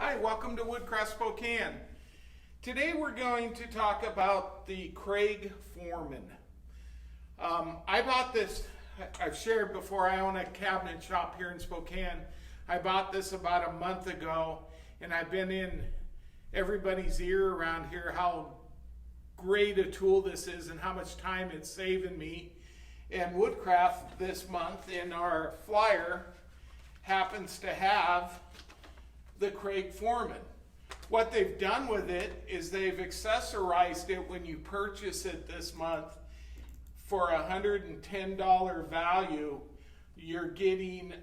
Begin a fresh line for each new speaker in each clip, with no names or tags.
Hi, welcome to Woodcraft Spokane. Today we're going to talk about the Kreg Foreman. I bought this, I've shared before, I own a cabinet shop here in Spokane. I bought this about a month ago, and I've been in everybody's ear around here how great a tool this is and how much time it's saving me. And Woodcraft this month in our flyer happens to have the Kreg Foreman. What they've done with it is they've accessorized it when you purchase it this month for a $110 value. You're getting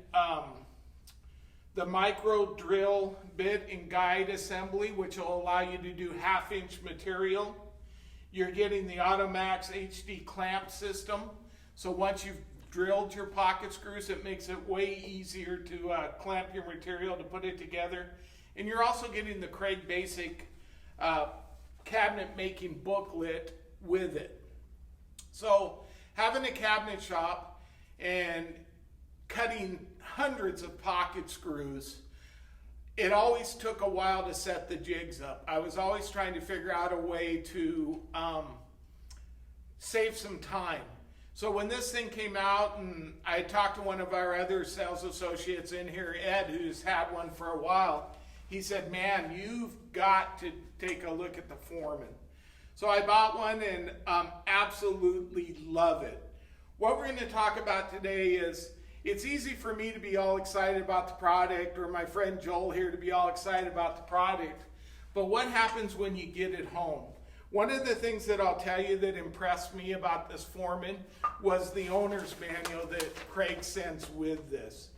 the micro drill bit and guide assembly, which will allow you to do 1/2-inch material. You're getting the Automax HD clamp system. So once you've drilled your pocket screws, it makes it way easier to clamp your material to put it together. And you're also getting the Kreg Basic cabinet making booklet with it. So having a cabinet shop and cutting hundreds of pocket screws, it always took a while to set the jigs up. I was always trying to figure out a way to save some time. So when this thing came out, and I talked to one of our other sales associates in here, Ed, who's had one for a while, he said, man, you've got to take a look at the Foreman. So I bought one and absolutely love it. What we're going to talk about today is, it's easy for me to be all excited about the product, or my friend Joel here to be all excited about the product, but what happens when you get it home? One of the things that I'll tell you that impressed me about this Foreman was the owner's manual that Kreg sends with this.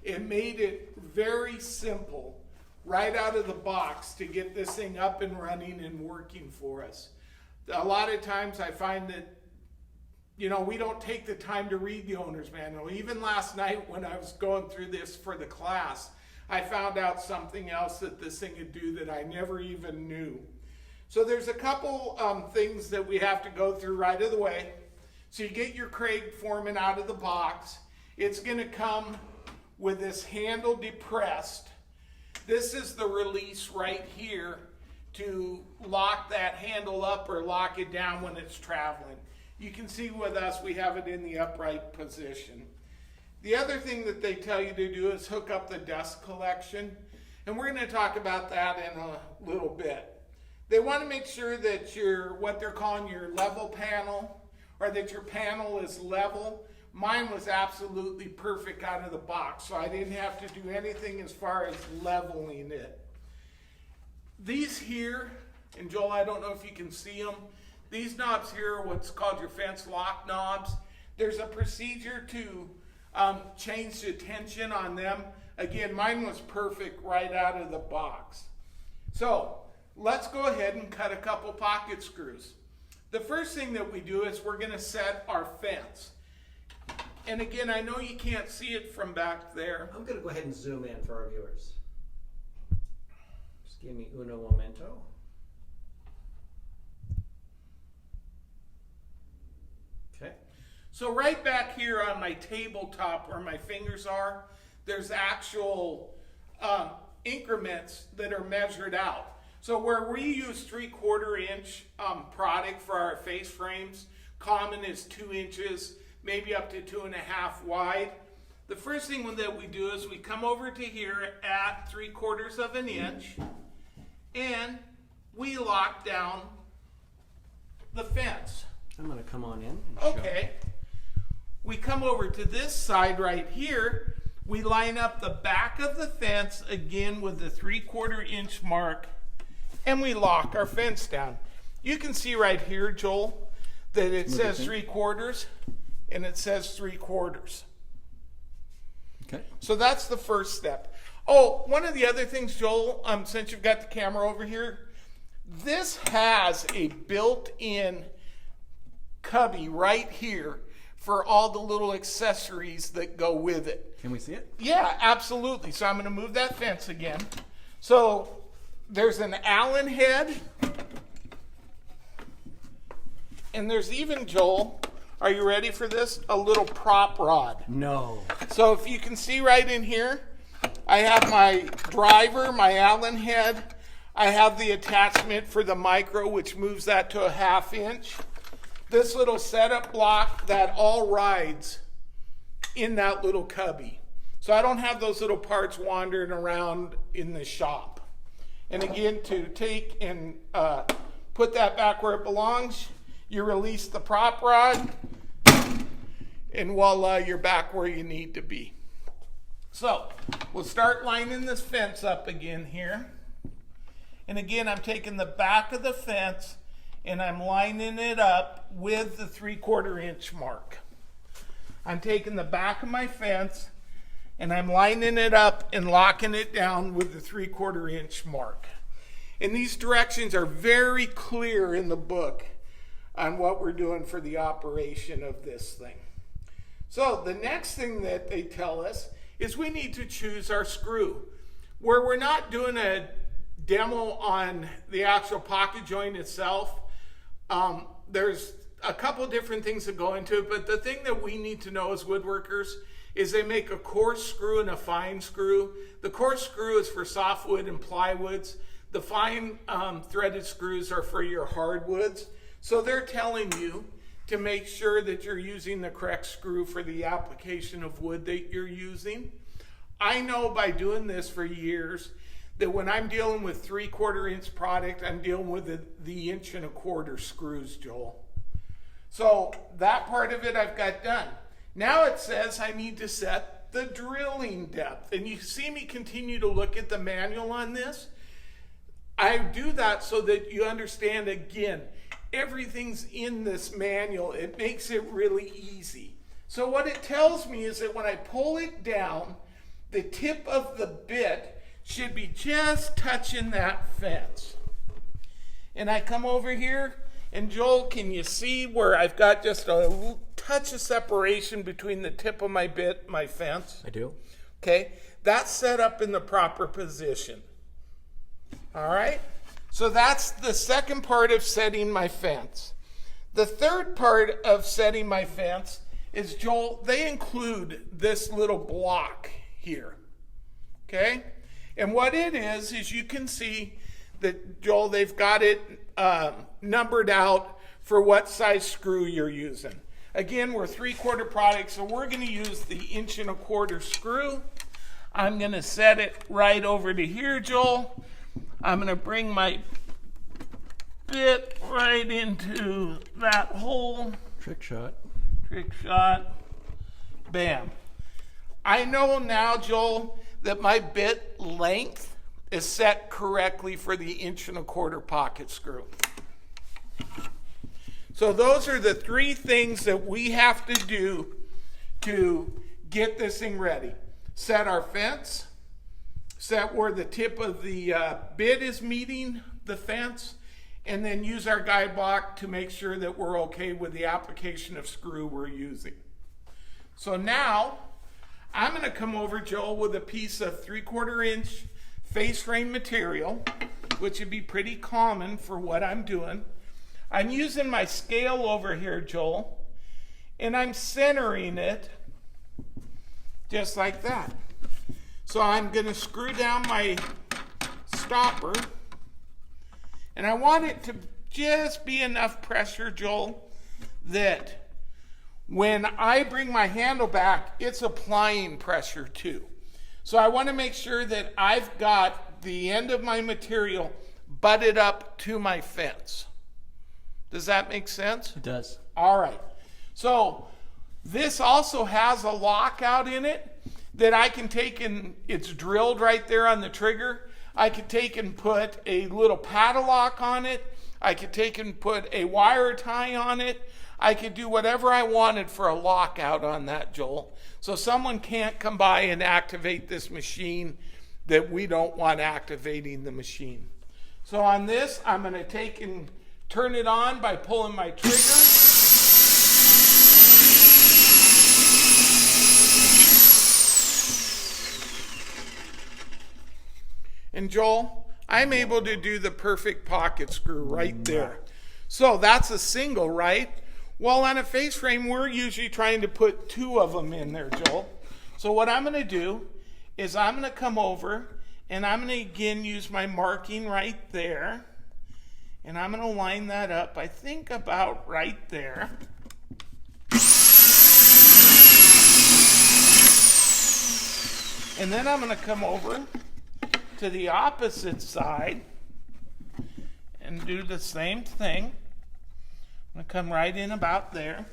It made it very simple right out of the box to get this thing up and running and working for us. A lot of times I find that, you know, we don't take the time to read the owner's manual. Even last night when I was going through this for the class, I found out something else that this thing could do that I never even knew. So there's a couple things that we have to go through right of the way. So you get your Kreg Foreman out of the box. It's going to come with this handle depressed. This is the release right here to lock that handle up or lock it down when it's traveling. You can see with us, we have it in the upright position. The other thing that they tell you to do is hook up the dust collection. And we're going to talk about that in a little bit. They want to make sure that your, what they're calling your level panel, or that your panel is level. Mine was absolutely perfect out of the box, so I didn't have to do anything as far as leveling it. These here, and Joel, I don't know if you can see them, these knobs here are what's called your fence lock knobs. There's a procedure to change the tension on them. Again, mine was perfect right out of the box. So let's go ahead and cut a couple pocket screws. The first thing that we do is we're going to set our fence. And again, I know you can't see it from back there.
I'm going to go ahead and zoom in for our viewers. Just give me uno momento. Okay.
So right back here on my tabletop where my fingers are, there's actual increments that are measured out. So where we use 3/4 inch product for our face frames, common is 2 inches, maybe up to 2.5 wide. The first thing that we do is we come over to here at 3/4 inch and we lock down the fence.
I'm going to come on in.
Okay. We come over to this side right here. We line up the back of the fence again with the 3/4 inch mark, and we lock our fence down. You can see right here, Joel, that it says 3/4 and it says 3/4.
Okay.
So that's the first step. Oh, one of the other things, Joel, since you've got the camera over here, this has a built-in cubby right here for all the little accessories that go with it.
Can we see it?
Yeah, absolutely. So I'm going to move that fence again. So there's an Allen head, and there's even, Joel, are you ready for this? A little prop rod.
No.
So if you can see right in here, I have my driver, my Allen head. I have the attachment for the micro, which moves that to a 1/2 inch. This little setup block that all rides in that little cubby. So I don't have those little parts wandering around in the shop. And again, to take and put that back where it belongs, you release the prop rod, and voila, you're back where you need to be. So we'll start lining this fence up again here. And again, I'm taking the back of the fence and I'm lining it up with the 3/4 inch mark. I'm taking the back of my fence and I'm lining it up and locking it down with the 3/4 inch mark. And these directions are very clear in the book on what we're doing for the operation of this thing. So the next thing that they tell us is we need to choose our screw. Where we're not doing a demo on the actual pocket joint itself, there's a couple different things that go into it, but the thing that we need to know as woodworkers is they make a coarse screw and a fine screw. The coarse screw is for softwood and plywoods. The fine threaded screws are for your hardwoods. So they're telling you to make sure that you're using the correct screw for the application of wood that you're using. I know by doing this for years that when I'm dealing with 3/4 inch product, I'm dealing with the 1 1/4 inch screws, Joel. So that part of it I've got done. Now it says I need to set the drilling depth. And you see me continue to look at the manual on this. I do that so that you understand, again, everything's in this manual. It makes it really easy. So what it tells me is that when I pull it down, the tip of the bit should be just touching that fence. And I come over here, and Joel, can you see where I've got just a touch of separation between the tip of my bit and my fence?
I do.
Okay, that's set up in the proper position. All right, so that's the second part of setting my fence. The third part of setting my fence is, Joel, they include this little block here. Okay, and what it is you can see that, Joel, they've got it numbered out for what size screw you're using. Again, we're 3/4 product, so we're going to use the 1 1/4 inch screw. I'm going to set it right over to here, Joel. I'm going to bring my bit right into that hole.
Trick shot.
Trick shot. Bam. I know now, Joel, that my bit length is set correctly for the 1 1/4 inch pocket screw. So those are the 3 things that we have to do to get this thing ready. Set our fence, set where the tip of the bit is meeting the fence, and then use our guide block to make sure that we're okay with the application of screw we're using. So now I'm going to come over, Joel, with a piece of 3/4 inch face frame material, which would be pretty common for what I'm doing. I'm using my scale over here, Joel, and I'm centering it just like that. So I'm going to screw down my stopper, and I want it to just be enough pressure, Joel, that when I bring my handle back, it's applying pressure too. So I want to make sure that I've got the end of my material butted up to my fence. Does that make sense?
It does.
All right. So this also has a lockout in it that I can take, and it's drilled right there on the trigger. I could take and put a little padlock on it. I could take and put a wire tie on it. I could do whatever I wanted for a lockout on that, Joel. So someone can't come by and activate this machine that we don't want activating the machine. So on this, I'm going to take and turn it on by pulling my trigger. And Joel, I'm able to do the perfect pocket screw right there. So that's a single, right? Well, on a face frame, we're usually trying to put 2 of them in there, Joel. So what I'm going to do is I'm going to come over and I'm going to again use my marking right there. And I'm going to line that up, I think about right there. And then I'm going to come over to the opposite side and do the same thing. I'm going to come right in about there.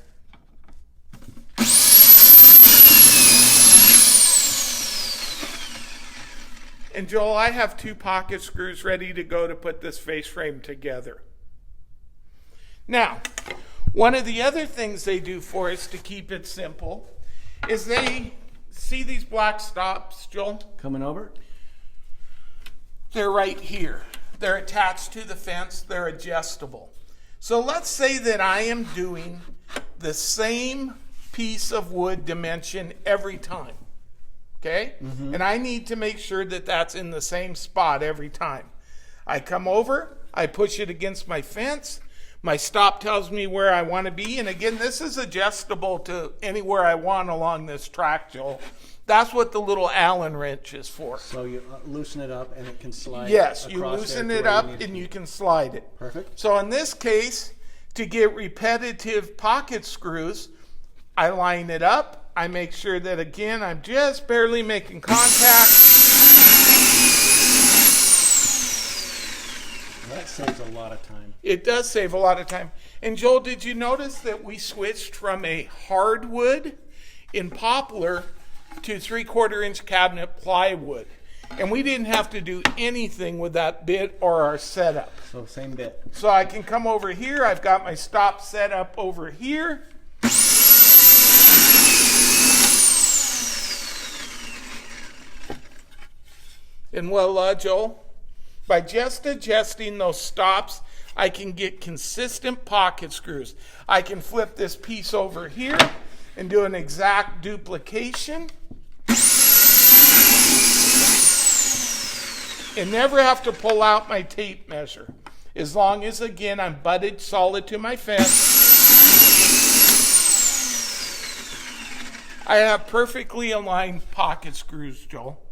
And Joel, I have 2 pocket screws ready to go to put this face frame together. Now, one of the other things they do for us to keep it simple is they see these black stops, Joel?
Coming over?
They're right here. They're attached to the fence. They're adjustable. So let's say that I am doing the same piece of wood dimension every time. Okay? Mm-hmm. And I need to make sure that that's in the same spot every time. I come over, I push it against my fence, my stop tells me where I want to be, and again, this is adjustable to anywhere I want along this track, Joel. That's what the little Allen wrench is for.
So you loosen it up and it can slide.
Yes, you loosen it up and you can slide it.
Perfect.
So in this case, to get repetitive pocket screws, I line it up. I make sure that, again, I'm just barely making contact.
That saves a lot of time.
It does save a lot of time. And Joel, did you notice that we switched from a hardwood in poplar to 3/4 inch cabinet plywood? And we didn't have to do anything with that bit or our setup.
So same bit.
So I can come over here. I've got my stop set up over here. And voila, Joel, by just adjusting those stops, I can get consistent pocket screws. I can flip this piece over here and do an exact duplication. And never have to pull out my tape measure. As long as, again, I'm butted solid to my fence. I have perfectly aligned pocket screws, Joel.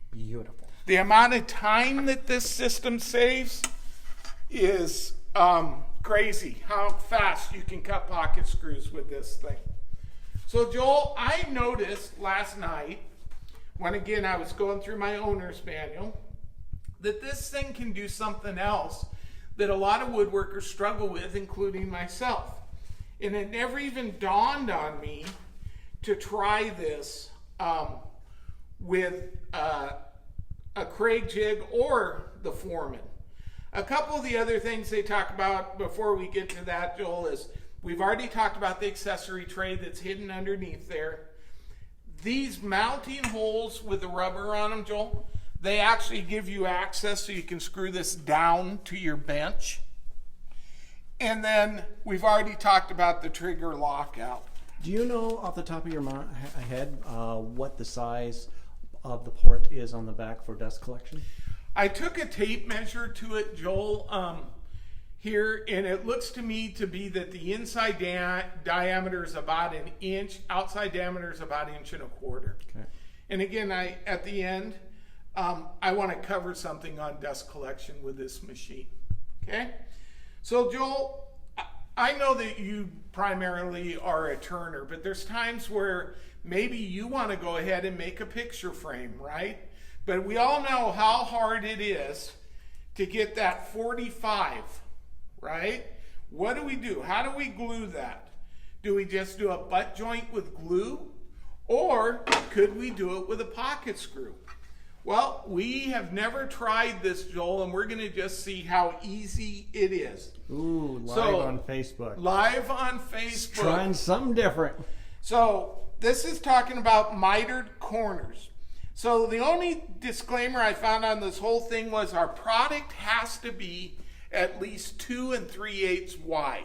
Beautiful.
The amount of time that this system saves is crazy. How fast you can cut pocket screws with this thing. So Joel, I noticed last night, when again I was going through my owner's manual, that this thing can do something else that a lot of woodworkers struggle with, including myself. And it never even dawned on me to try this with a Kreg jig or the Foreman. A couple of the other things they talk about before we get to that, Joel, is we've already talked about the accessory tray that's hidden underneath there. These mounting holes with the rubber on them, Joel, they actually give you access so you can screw this down to your bench. And then we've already talked about the trigger lockout.
Do you know off the top of your head what the size of the port is on the back for dust collection?
I took a tape measure to it, Joel, here, and it looks to me to be that the inside diameter is about 1 inch, outside diameter is about 1.25 inches. Okay. And again, at the end, I want to cover something on dust collection with this machine. Okay? So Joel, I know that you primarily are a turner, but there's times where maybe you want to go ahead and make a picture frame, right? But we all know how hard it is to get that 45, right? What do we do? How do we glue that? Do we just do a butt joint with glue? Or could we do it with a pocket screw? Well, we have never tried this, Joel, and we're going to just see how easy it is.
Ooh, live on Facebook.
Live on Facebook.
Trying something different.
So this is talking about mitered corners. So the only disclaimer I found on this whole thing was our product has to be at least 2 3/8 wide.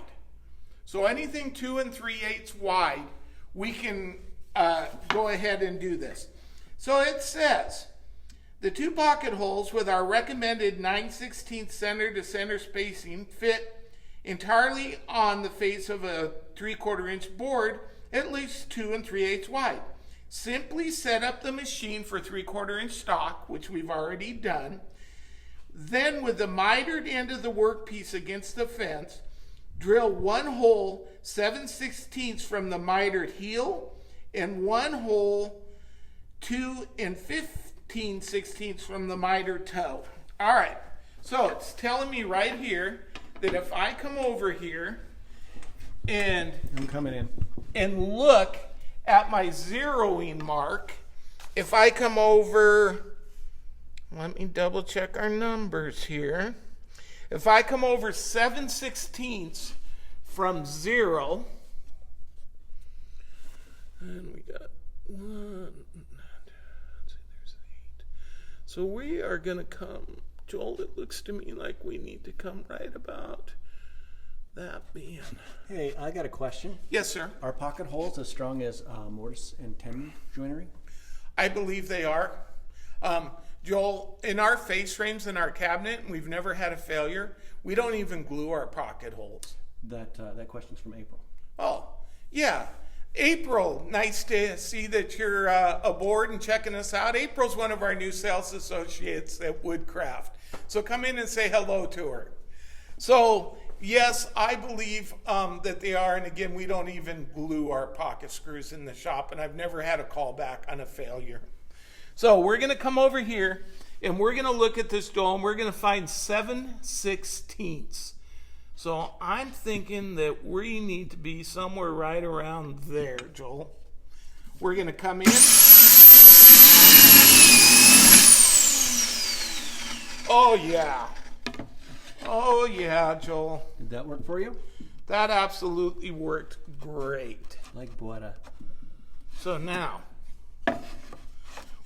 So anything 2 3/8 wide, we can go ahead and do this. So it says, the 2 pocket holes with our recommended 9/16 center to center spacing fit entirely on the face of a 3/4 inch board, at least 2 3/8 wide. simply set up the machine for 3/4 inch stock, which we've already done. Then with the mitered end of the workpiece against the fence, drill one hole 7/16 from the mitered heel and one hole 2 15/16 from the mitered toe. All right, so it's telling me right here that if I come over here and
I'm coming in.
and look at my zeroing mark, if I come over, let me double check our numbers here. If I come over 7/16 from 0, and we got 1, 2, there's 8. So we are going to come, Joel, it looks to me like we need to come right about that being.
Hey, I got a question.
Yes, sir.
Are pocket holes as strong as mortise and tenon joinery?
I believe they are. Joel, in our face frames in our cabinet, we've never had a failure. We don't even glue our pocket holes.
That question's from April.
Oh, yeah. April, nice to see that you're aboard and checking us out. April's one of our new sales associates at Woodcraft. So come in and say hello to her. So, yes, I believe that they are. And again, we don't even glue our pocket screws in the shop. And I've never had a call back on a failure. So we're going to come over here and we're going to look at this dome. We're going to find 7/16. So I'm thinking that we need to be somewhere right around there, Joel. We're going to come in. Oh, yeah. Oh, yeah, Joel.
Did that work for you?
That absolutely worked great.
Like butter.
So now,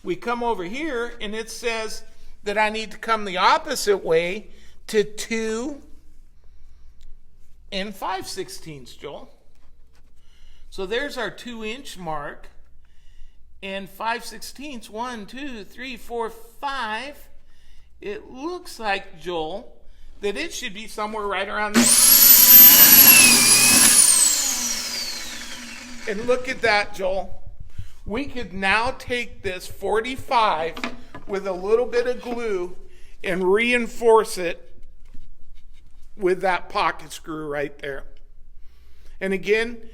we come over here and it says that I need to come the opposite way to 2 5/16, Joel. So there's our 2-inch mark. And 5/16, 1, 2, 3, 4, 5. It looks like, Joel, that it should be somewhere right around there. And look at that, Joel. We could now take this 45 with a little bit of glue and reinforce it with that pocket screw right there. And again,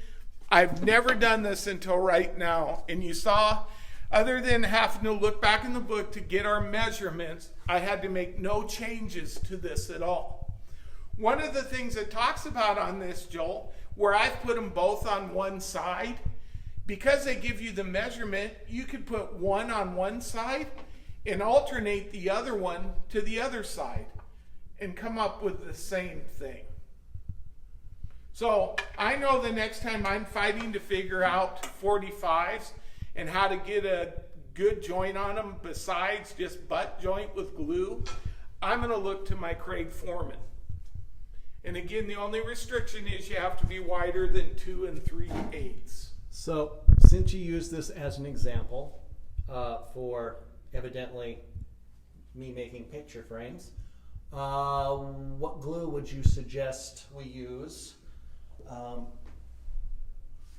I've never done this until right now. And you saw, other than having to look back in the book to get our measurements, I had to make no changes to this at all. One of the things it talks about on this, Joel, where I've put them both on one side, because they give you the measurement, you could put one on one side and alternate the other one to the other side and come up with the same thing. So I know the next time I'm fighting to figure out 45s and how to get a good joint on them besides just butt joint with glue, I'm going to look to my Kreg Foreman. And again, the only restriction is you have to be wider than 2 3/8.
So, since you use this as an example for evidently me making picture frames, what glue would you suggest we use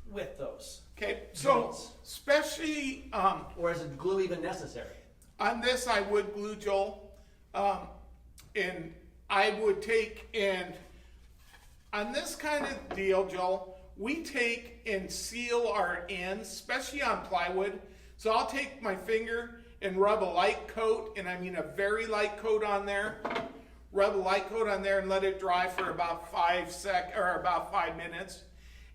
with those?
Okay, so
Joints?
especially
Or is it glue even necessary?
on this, I would glue, Joel, and I would take and on this kind of deal, Joel, we take and seal our ends, especially on plywood. So I'll take my finger and rub a light coat, and I mean a very light coat on there. Rub a light coat on there and let it dry for about 5 minutes.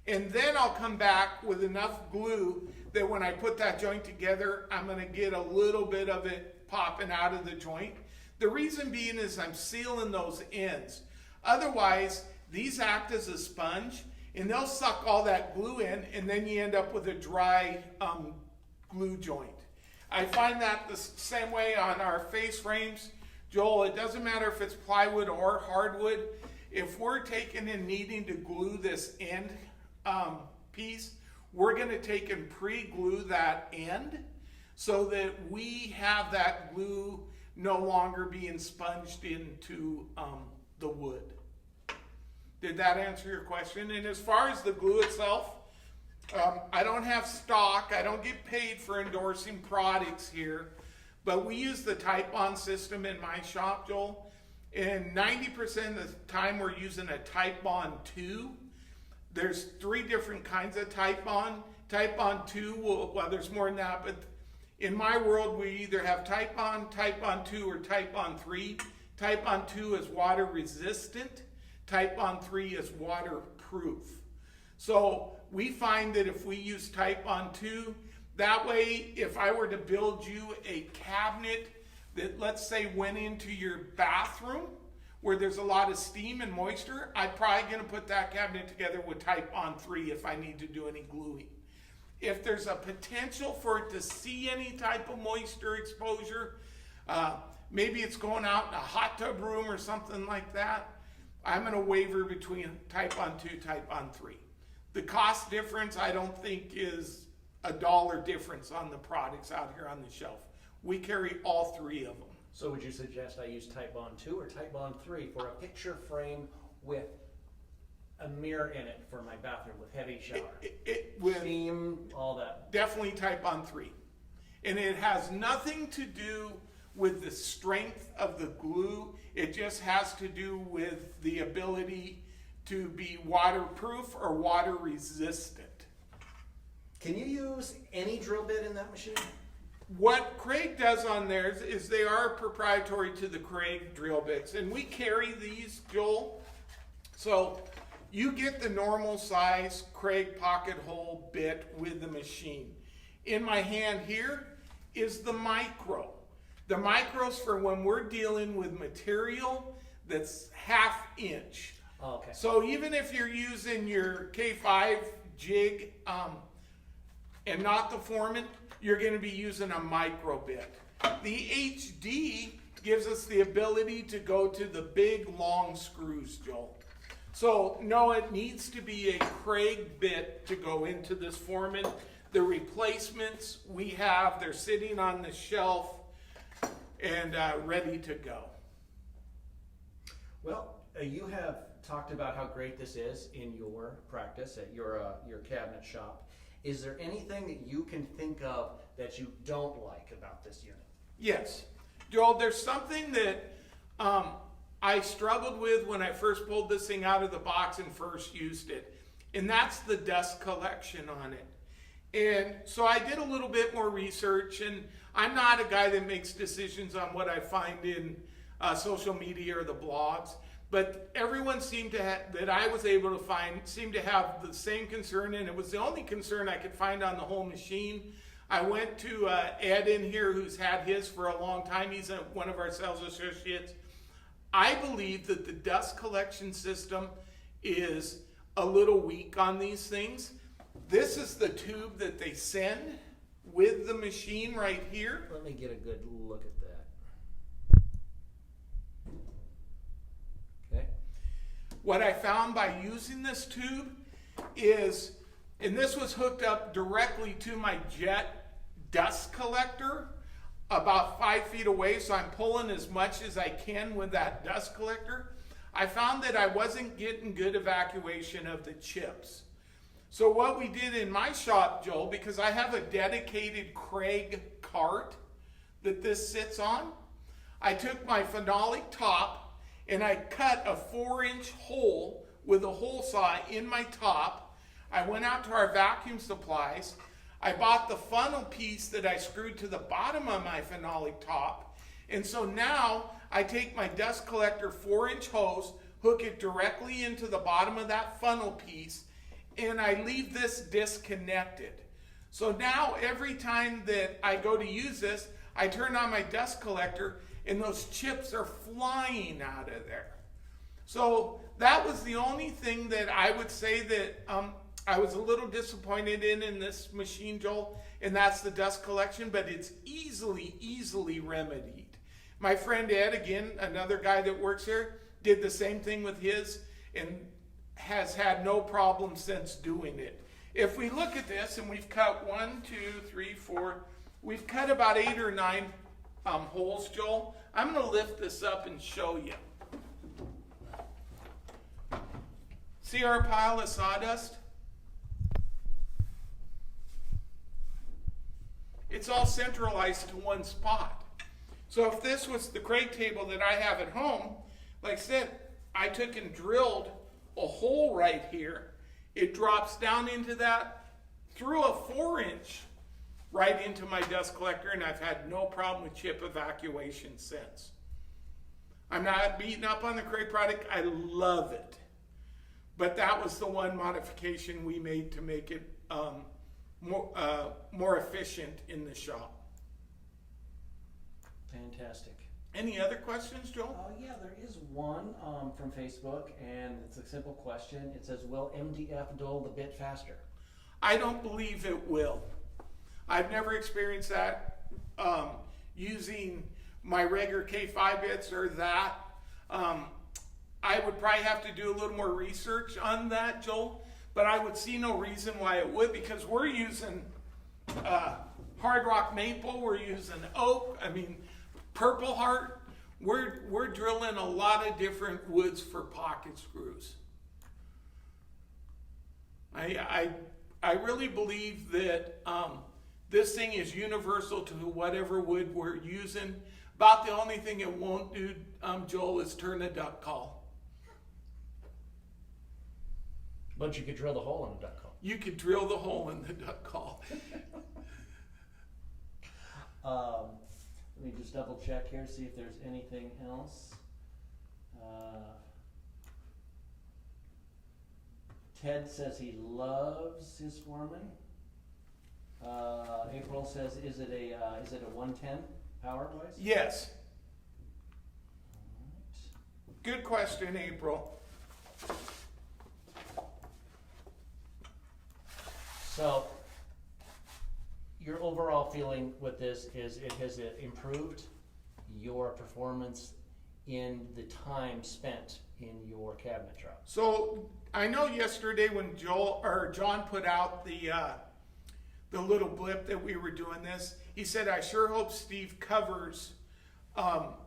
And then I'll come back with enough glue that when I put that joint together, I'm going to get a little bit of it popping out of the joint. The reason being is I'm sealing those ends. Otherwise, these act as a sponge, and they'll suck all that glue in, and then you end up with a dry glue joint. I find that the same way on our face frames. Joel, it doesn't matter if it's plywood or hardwood. If we're taking and needing to glue this end piece, we're going to take and pre-glue that end so that we have that glue no longer being sponged into the wood. Did that answer your question? And as far as the glue itself, I don't have stock. I don't get paid for endorsing products here, but we use the Type Bond system in my shop, Joel. And 90% of the time we're using a Type Bond 2. There's 3 different kinds of Type Bond. Type Bond 2, well, there's more than that, but in my world, we either have Type Bond 2, or Type Bond 3. Type Bond 2 is water resistant. Type Bond 3 is waterproof. So we find that if we use Type Bond 2, that way, if I were to build you a cabinet that, let's say, went into your bathroom where there's a lot of steam and moisture, I'm probably going to put that cabinet together with Type Bond 3 if I need to do any gluing. If there's a potential for it to see any type of moisture exposure, maybe it's going out in a hot tub room or something like that, I'm going to waver between Type Bond 2, Type Bond 3. The cost difference, I don't think, is $1 difference on the products out here on the shelf. We carry all 3 of them.
So would you suggest I use Type Bond 2 or Type Bond 3 for a picture frame with a mirror in it for my bathroom with heavy shower?
With
steam, all that.
Definitely Type Bond 3. And it has nothing to do with the strength of the glue. It just has to do with the ability to be waterproof or water resistant.
Can you use any drill bit in that machine?
What Kreg does on theirs is they are proprietary to the Kreg drill bits, and we carry these, Joel. So you get the normal size Kreg pocket hole bit with the machine. In my hand here is the micro. The micro's for when we're dealing with material that's 1/2 inch.
Oh, okay.
So even if you're using your K5 jig and not the Foreman, you're going to be using a micro bit. The HD gives us the ability to go to the big long screws, Joel. So no, it needs to be a Kreg bit to go into this Foreman. The replacements we have, they're sitting on the shelf and ready to go.
Well, you have talked about how great this is in your practice at your cabinet shop. Is there anything that you can think of that you don't like about this unit?
Yes. Joel, there's something that I struggled with when I first pulled this thing out of the box and first used it, and that's the dust collection on it. And so I did a little bit more research, and I'm not a guy that makes decisions on what I find in social media or the blogs, but everyone seemed to have, that I was able to find, seemed to have the same concern, and it was the only concern I could find on the whole machine. I went to Ed in here, who's had his for a long time. He's one of our sales associates. I believe that the dust collection system is a little weak on these things. This is the tube that they send with the machine right here.
Let me get a good look at that. Okay.
What I found by using this tube is, and this was hooked up directly to my jet dust collector about 5 feet away, so I'm pulling as much as I can with that dust collector. I found that I wasn't getting good evacuation of the chips. So what we did in my shop, Joel, because I have a dedicated Kreg cart that this sits on, I took my phenolic top and I cut a 4-inch hole with a hole saw in my top. I went out to our vacuum supplies. I bought the funnel piece that I screwed to the bottom of my phenolic top. And so now I take my dust collector 4-inch hose, hook it directly into the bottom of that funnel piece, and I leave this disconnected. So now every time that I go to use this, I turn on my dust collector and those chips are flying out of there. So that was the only thing that I would say that I was a little disappointed in this machine, Joel, and that's the dust collection, but it's easily remedied. My friend Ed, again, another guy that works here, did the same thing with his and has had no problem since doing it. If we look at this, and we've cut 1, 2, 3, 4, we've cut about 8 or 9 holes, Joel. I'm going to lift this up and show you. See our pile of sawdust? It's all centralized to one spot. So if this was the Kreg table that I have at home, like I said, I took and drilled a hole right here. It drops down into that, through a 4-inch right into my dust collector, and I've had no problem with chip evacuation since. I'm not beating up on the Kreg product. I love it. But that was the one modification we made to make it more efficient in the shop.
Fantastic.
Any other questions, Joel?
Yeah, there is one from Facebook, and it's a simple question. It says, will MDF dull the bit faster?
I don't believe it will. I've never experienced that using my regular K5 bits or that. I would probably have to do a little more research on that, Joel, but I would see no reason why it would, because we're using hard rock maple, we're using oak, Purple Heart. We're drilling a lot of different woods for pocket screws. I really believe that this thing is universal to whatever wood we're using. About the only thing it won't do, Joel, is turn a duck call.
But you could drill the hole in the duck call.
You could drill the hole in the duck call.
Let me just double check here, see if there's anything else. Ted says he loves his Foreman. April says, is it a 110 power wise?
Yes.
Alright.
Good question, April.
So, your overall feeling with this is it has improved your performance in the time spent in your cabinet shop.
So I know yesterday when John put out the little blip that we were doing this, he said, I sure hope Steve covers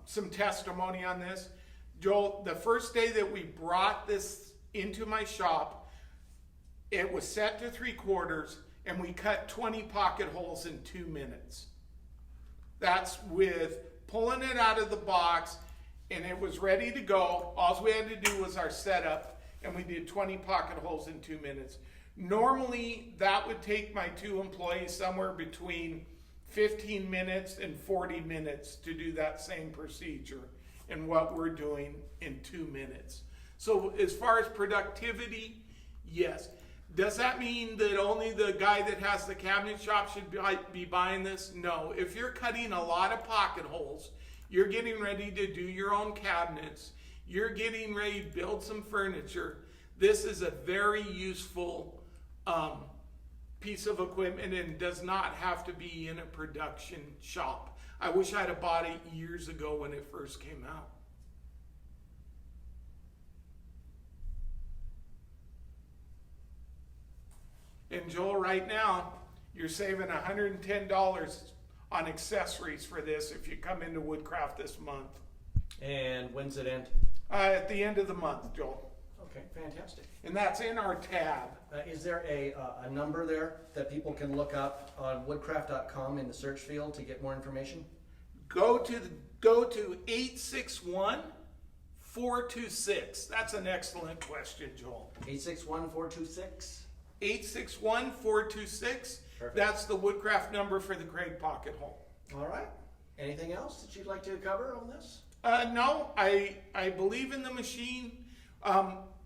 some testimony on this. Joel, the first day that we brought this into my shop, it was set to 3/4, and we cut 20 pocket holes in 2 minutes. That's with pulling it out of the box, and it was ready to go. All we had to do was our setup, and we did 20 pocket holes in 2 minutes. Normally, that would take my 2 employees somewhere between 15 minutes and 40 minutes to do that same procedure, and what we're doing in 2 minutes. So as far as productivity, yes. Does that mean that only the guy that has the cabinet shop should be buying this? No. If you're cutting a lot of pocket holes, you're getting ready to do your own cabinets, you're getting ready to build some furniture, this is a very useful piece of equipment and does not have to be in a production shop. I wish I'd have bought it years ago when it first came out. And Joel, right now, you're saving $110 on accessories for this if you come into Woodcraft this month.
And when's it end?
At the end of the month, Joel.
Okay, fantastic.
And that's in our tab.
Is there a number there that people can look up on woodcraft.com in the search field to get more information?
Go to 861-426. That's an excellent question, Joel.
861-426?
861-426.
Perfect.
That's the Woodcraft number for the Kreg pocket hole.
All right. Anything else that you'd like to cover on this?
No, I believe in the machine.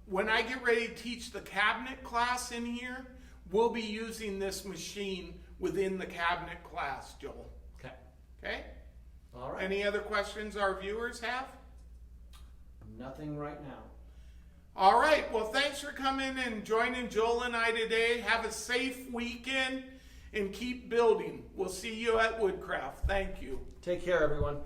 When I get ready to teach the cabinet class in here, we'll be using this machine within the cabinet class, Joel.
Okay.
Okay?
All right.
Any other questions our viewers have?
Nothing right now.
All right. Well, thanks for coming and joining Joel and I today. Have a safe weekend and keep building. We'll see you at Woodcraft. Thank you.
Take care, everyone.